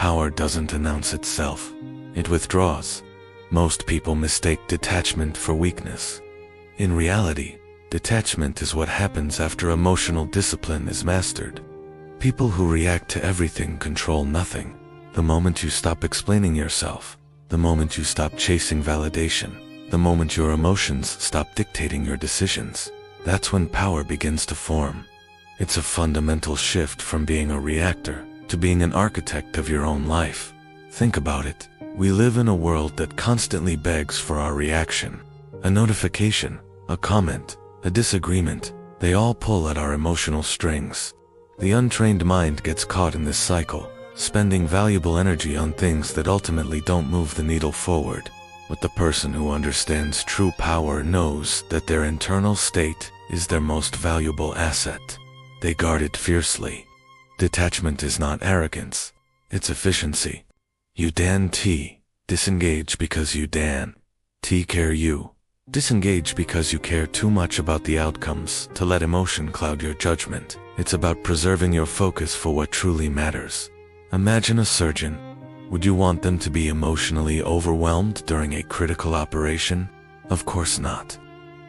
Power doesn't announce itself. It withdraws. Most people mistake detachment for weakness. In reality, detachment is what happens after emotional discipline is mastered. People who react to everything control nothing. The moment you stop explaining yourself, the moment you stop chasing validation, the moment your emotions stop dictating your decisions, that's when power begins to form. It's a fundamental shift from being a reactor to being an architect of your own life. Think about it. We live in a world that constantly begs for our reaction. A notification, a comment, a disagreement, they all pull at our emotional strings. The untrained mind gets caught in this cycle, spending valuable energy on things that ultimately don't move the needle forward. But the person who understands true power knows that their internal state is their most valuable asset. They guard it fiercely. Detachment is not arrogance, it's efficiency. You dan T, disengage because you dan T care you. Disengage because you care too much about the outcomes to let emotion cloud your judgment. It's about preserving your focus for what truly matters. Imagine a surgeon. Would you want them to be emotionally overwhelmed during a critical operation? Of course not.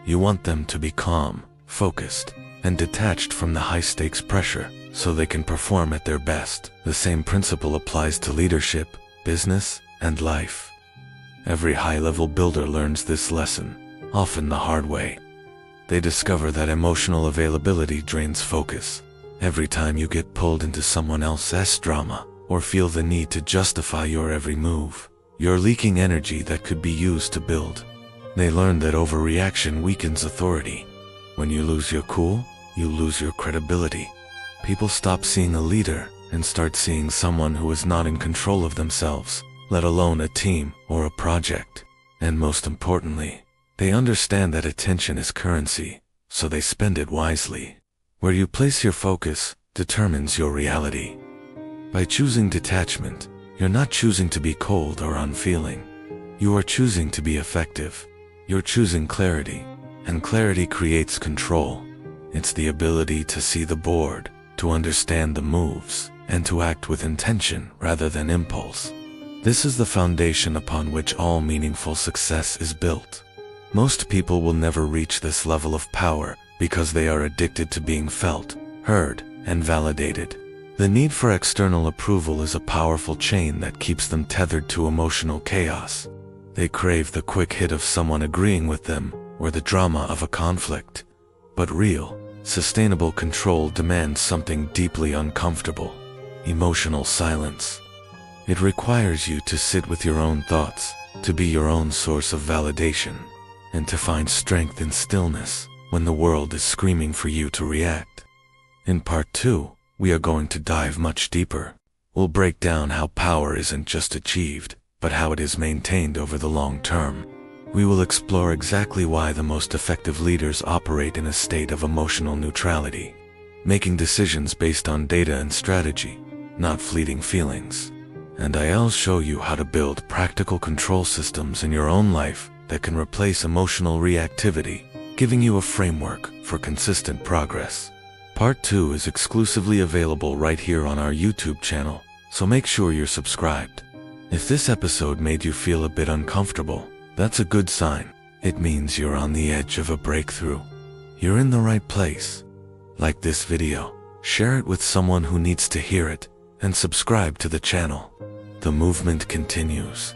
You want them to be calm, focused, and detached from the high-stakes pressure so they can perform at their best. The same principle applies to leadership, business, and life. Every high-level builder learns this lesson, often the hard way. They discover that emotional availability drains focus. Every time you get pulled into someone else's drama or feel the need to justify your every move, you're leaking energy that could be used to build. They learn that overreaction weakens authority. When you lose your cool, you lose your credibility. People stop seeing a leader and start seeing someone who is not in control of themselves, let alone a team or a project. And most importantly, they understand that attention is currency, so they spend it wisely. Where you place your focus determines your reality. By choosing detachment, you're not choosing to be cold or unfeeling. You are choosing to be effective. You're choosing clarity, and clarity creates control. It's the ability to see the board, to understand the moves, and to act with intention rather than impulse. This is the foundation upon which all meaningful success is built. Most people will never reach this level of power because they are addicted to being felt, heard, and validated. The need for external approval is a powerful chain that keeps them tethered to emotional chaos. They crave the quick hit of someone agreeing with them or the drama of a conflict. But real, sustainable control demands something deeply uncomfortable: emotional silence. It requires you to sit with your own thoughts, to be your own source of validation, and to find strength in stillness when the world is screaming for you to react. In part 2, we are going to dive much deeper. We'll break down how power isn't just achieved, but how it is maintained over the long term. We will explore exactly why the most effective leaders operate in a state of emotional neutrality, making decisions based on data and strategy, not fleeting feelings. And I'll show you how to build practical control systems in your own life that can replace emotional reactivity, giving you a framework for consistent progress. Part 2 is exclusively available right here on our YouTube channel, so make sure you're subscribed. If this episode made you feel a bit uncomfortable, that's a good sign. It means you're on the edge of a breakthrough. You're in the right place. Like this video, share it with someone who needs to hear it, and subscribe to the channel. The movement continues.